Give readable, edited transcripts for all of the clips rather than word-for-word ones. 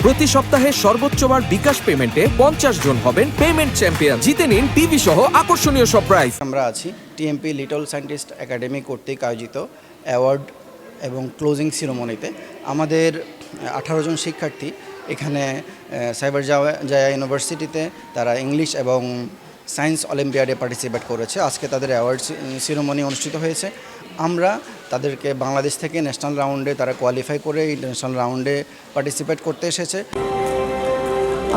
প্রতি সপ্তাহে সর্বোচ্চবার বিকাশ পেমেন্টে 50 জন হবেন পেমেন্ট চ্যাম্পিয়ন। জিতে নিন টিভি সহ আকর্ষণীয় সব প্রাইজ। আমরা আছি টিএমপি লিটল সায়েন্টিস্ট একাডেমি কর্তৃক আয়োজিত অ্যাওয়ার্ড এবং ক্লোজিং সিরিমনিতে আমাদের 18 জন শিক্ষার্থী এখানে সাইবার জায়া ইউনিভার্সিটিতে তারা ইংলিশ এবং সায়েন্স অলিম্পিয়াডে পার্টিসিপেট করেছে। আজকে তাদের অ্যাওয়ার্ড সিরিমনি অনুষ্ঠিত হয়েছে। আমরা তাদেরকে বাংলাদেশ থেকে ন্যাশনাল রাউন্ডে তারা কোয়ালিফাই করে ইন্টারন্যাশনাল রাউন্ডে পার্টিসিপেট করতে এসেছে।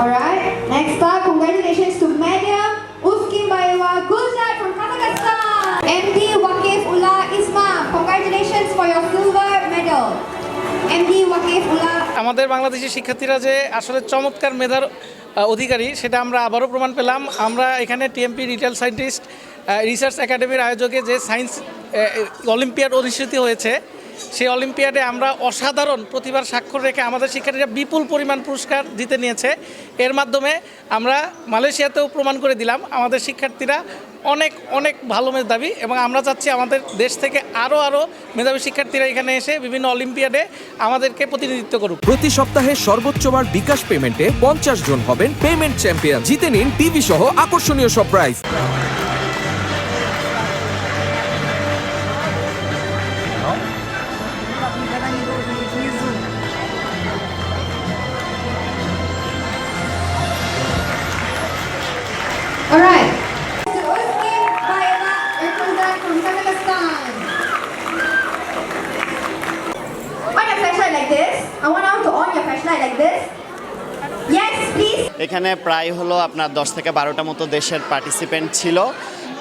Alright, next up, congratulations to Medium Uskimbayeva Gulzar from Kazakhstan. MD Waqif Ullah Islam, congratulations for your silver medal. MD Waqif Ullah. আমাদের বাংলাদেশি শিক্ষার্থীরা যে আসলে চমৎকার মেধার অধিকারী সেটা আমরা আবারও প্রমাণ পেলাম। আমরা এখানে টিএমপি লিটল সায়েন্টিস্ট রিসার্চ একাডেমির আয়োজকে যে সায়েন্স অলিম্পিয়াড অনুষ্ঠিত হয়েছে সেই অলিম্পিয়াডে আমরা অসাধারণ প্রতিভার স্বাক্ষর রেখে আমাদের শিক্ষার্থীরা বিপুল পরিমাণ পুরস্কার জিতে নিয়েছে। এর মাধ্যমে আমরা মালয়েশিয়াতেও প্রমাণ করে দিলাম আমাদের শিক্ষার্থীরা অনেক অনেক ভালো মেধাবী এবং আমরা চাচ্ছি আমাদের দেশ থেকে আরও মেধাবী শিক্ষার্থীরা এখানে এসে বিভিন্ন অলিম্পিয়াডে আমাদেরকে প্রতিনিধিত্ব করুক। প্রতি সপ্তাহে সর্বোচ্চবার বিকাশ পেমেন্টে 50 জন হবেন পেমেন্ট চ্যাম্পিয়ন। জিতে নিন টিভি সহ আকর্ষণীয় সব prize. Alright. Uskimbayeva Gulzar from Kazakhstan. On your flashlight like this. I want you to on your flashlight like this. Yes, please. এখানে প্রায় হলো আপনার 10 থেকে 12টা মতো দেশের পার্টিসিপেন্ট ছিল।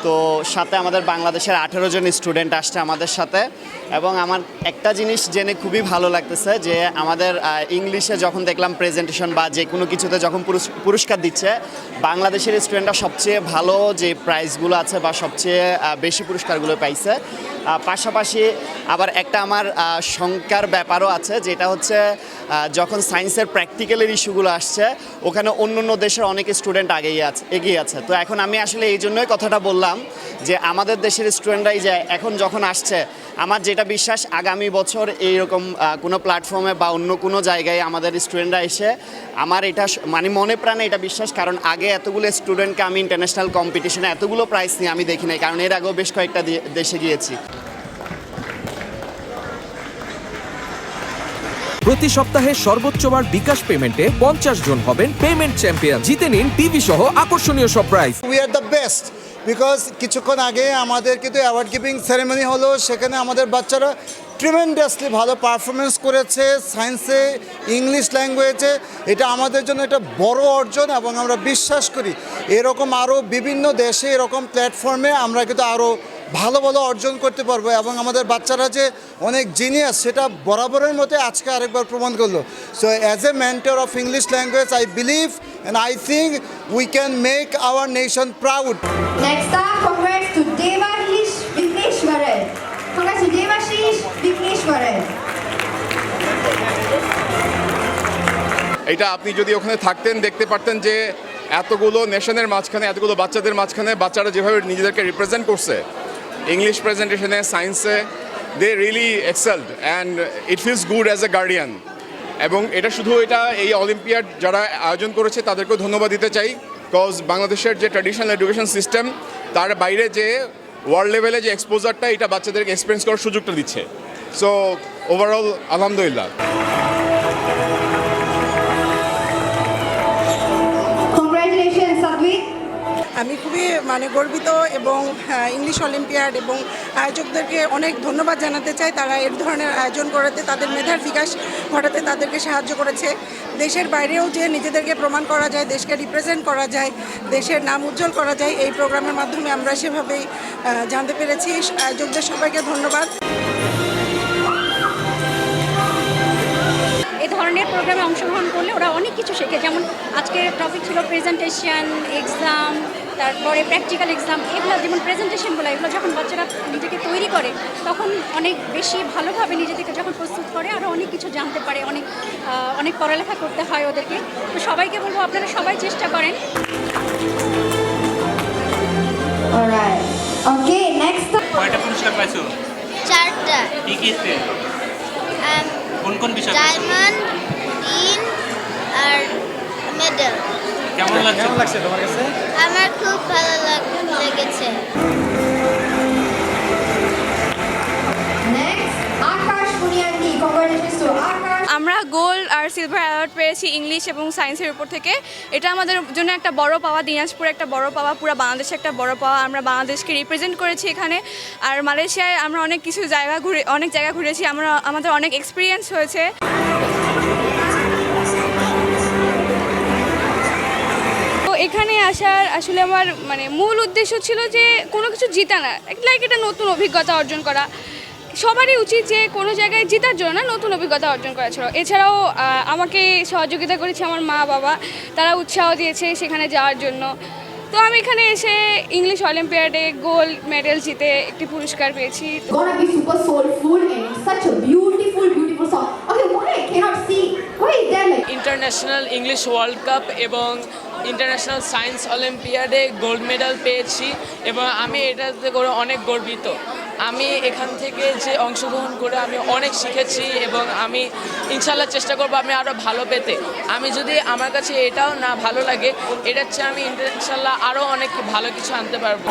তো সাথে আমাদের বাংলাদেশের 18 জন স্টুডেন্ট আসছে আমাদের সাথে এবং আমার একটা জিনিস জেনে খুবই ভালো লাগতেছে যে আমাদের ইংলিশে যখন দেখলাম প্রেজেন্টেশন বা যে কোনো কিছুতে যখন পুরস্কার দিচ্ছে বাংলাদেশের স্টুডেন্টরা সবচেয়ে ভালো যে প্রাইজগুলো আছে বা সবচেয়ে বেশি পুরস্কারগুলো পাইছে। পাশাপাশি আবার একটা আমার শঙ্কার ব্যাপারও আছে যেটা হচ্ছে যখন সায়েন্সের প্র্যাকটিক্যালের ইস্যুগুলো আসছে ওখানে অন্য দেশের অনেক স্টুডেন্ট এগিয়ে আছে। তো এখন আমি আসলে এই জন্যই কথাটা বললাম যে আমাদের দেশের স্টুডেন্টরাই যে এখন যখন আসছে আমার যেটা বিশ্বাস আগামী বছর এইরকম কোনো প্ল্যাটফর্মে বা অন্য কোনো জায়গায় আমাদের স্টুডেন্টরা এসে আমার এটা মানে মনে প্রাণে এটা বিশ্বাস, কারণ আগে এতগুলো স্টুডেন্টকে আমি ইন্টারন্যাশনাল কম্পিটিশনে এতগুলো প্রাইজ নিয়ে আমি দেখি নাই, কারণ এর আগেও বেশ কয়েকটা দেশে গিয়েছি। প্রতি সপ্তাহে সর্বোচ্চবার বিকাশ পেমেন্টে 50 জন হবেন পেমেন্ট চ্যাম্পিয়ন। জিতে নিন টিভি সহ আকর্ষণীয় সব prize. We are the best because কিছুক্ষণ আগে আমাদের কিন্তু অ্যাওয়ার্ড গিভিং সেরেমনি হলো, সেখানে আমাদের বাচ্চারা ট্রিমেন্ডাসলি ভালো পারফরমেন্স করেছে সায়েন্সে, ইংলিশ ল্যাঙ্গুয়েজে। এটা আমাদের জন্য একটা বড় অর্জন এবং আমরা বিশ্বাস করি এরকম আরও বিভিন্ন দেশে এরকম প্ল্যাটফর্মে আমরা কিন্তু আরও ভালো ভালো অর্জন করতে পারবো এবং আমাদের বাচ্চারা যে অনেক জিনিয়াস সেটা বরাবরের মতো আজকে আরেকবার প্রমাণ করলো। So as a mentor of English language I believe and I think we can make our nation proud. Next up, congrats to Devashish Vigneshwaran. Congrats to Devashish Vigneshwaran. এটা আপনি যদি ওখানে থাকতেন দেখতে পারতেন যে এতগুলো নেশনের মাঝখানে এতগুলো বাচ্চাদের মাঝখানে বাচ্চারা যেভাবে নিজেদেরকে রিপ্রেজেন্ট করছে ইংলিশ প্রেজেন্টেশনে সায়েন্সে, they really excelled and it feels good as a guardian. এবং এটা শুধু এই অলিম্পিয়াড যারা আয়োজন করেছে তাদেরকেও ধন্যবাদ দিতে চাই, বিকজ বাংলাদেশের যে ট্র্যাডিশনাল এডুকেশন সিস্টেম তার বাইরে যে ওয়ার্ল্ড লেভেলে যে এক্সপোজারটা এটা বাচ্চাদেরকে এক্সপিরিয়েন্স করার সুযোগটা দিচ্ছে। সো ওভারঅল আলহামদুলিল্লাহ। Congratulations, Sadhvik. আমি খুবই গর্বিত এবং ইংলিশ অলিম্পিয়াড এবং আয়োজকদেরকে অনেক ধন্যবাদ জানাতে চাই। তারা এর ধরনের আয়োজন করাতে, তাদের মেধার বিকাশ ঘটাতে তাদেরকে সাহায্য করেছে। দেশের বাইরেও যে নিজেদেরকে প্রমাণ করা যায়, দেশকে রিপ্রেজেন্ট করা যায়, দেশের নাম উজ্জ্বল করা যায়, এই প্রোগ্রামের মাধ্যমে আমরা সেভাবেই জানতে পেরেছি। আয়োজকদের সবাইকে ধন্যবাদ। এই ধরনের প্রোগ্রামে অংশগ্রহণ করলে ওরা অনেক কিছু শেখে। যেমন আজকের টপিক ছিল প্রেজেন্টেশন, এক্সাম, তারপরে প্র্যাকটিক্যাল এক্সাম। এগুলো যেমন প্রেজেন্টেশনগুলো এগুলো যখন বাচ্চারা নিজেকে তৈরি করে তখন অনেক বেশি ভালোভাবে নিজেদেরকে যখন প্রস্তুত করে আরও অনেক কিছু জানতে পারে, অনেক পড়ালেখা করতে হয় ওদেরকে। তো সবাইকে বলবো আপনারা সবাই চেষ্টা করেন। Alright. Okay, next up. কয়টা পুরস্কার পাইছো? 4টা। কি কি? কোন কোন বিষয়? ডায়মন্ড, গ্রিন, আর মেডেল। কেমন লাগছে তোমার কাছে? আমার খুব ভালো লেগেছে। Next, Akash Muniandi. Congratulations to Akash. আমরা গোল্ড আর সিলভার অ্যাওয়ার্ড পেয়েছি ইংলিশ এবং সায়েন্সের উপর থেকে। এটা আমাদের জন্য একটা বড় পাওয়া, দিনাজপুরে একটা বড় পাওয়া, পুরো বাংলাদেশে একটা বড় পাওয়া। আমরা বাংলাদেশকে রিপ্রেজেন্ট করেছি এখানে। আর মালয়েশিয়ায় আমরা অনেক জায়গা ঘুরেছি, আমাদের অনেক এক্সপিরিয়েন্স হয়েছে। তো এখানে আসার আসলে আমার মূল উদ্দেশ্য ছিল যে কোনো কিছু জিতা না, লাইক এটা নতুন অভিজ্ঞতা অর্জন করা। সবারই উচিত যে কোনো জায়গায় জেতার জন্য না, নতুন অভিজ্ঞতা অর্জন করা ছিল। এছাড়াও আমাকে সহযোগিতা করেছে আমার মা বাবা, তারা উৎসাহ দিয়েছে সেখানে যাওয়ার জন্য। তো আমি এখানে এসে ইংলিশ অলিম্পিয়াডে গোল্ড মেডেল জিতে একটি পুরস্কার পেয়েছি। Gonna be super soulful and such a beautiful song. Okay, why I cannot see? Why is there like? International English world cup এবং ইন্টারন্যাশনাল সায়েন্স অলিম্পিয়াডে গোল্ড মেডেল পেয়েছি এবং আমি এটাতে করে অনেক গর্বিত। আমি এখান থেকে যে অংশগ্রহণ করে আমি অনেক শিখেছি এবং আমি ইনশাল্লাহ চেষ্টা করবো আমি আরও ভালো পেতে। আমি যদি আমার কাছে এটাও না ভালো লাগে, এটার চেয়ে আমি ইনশাল্লাহ আরও অনেক ভালো কিছু আনতে পারবো।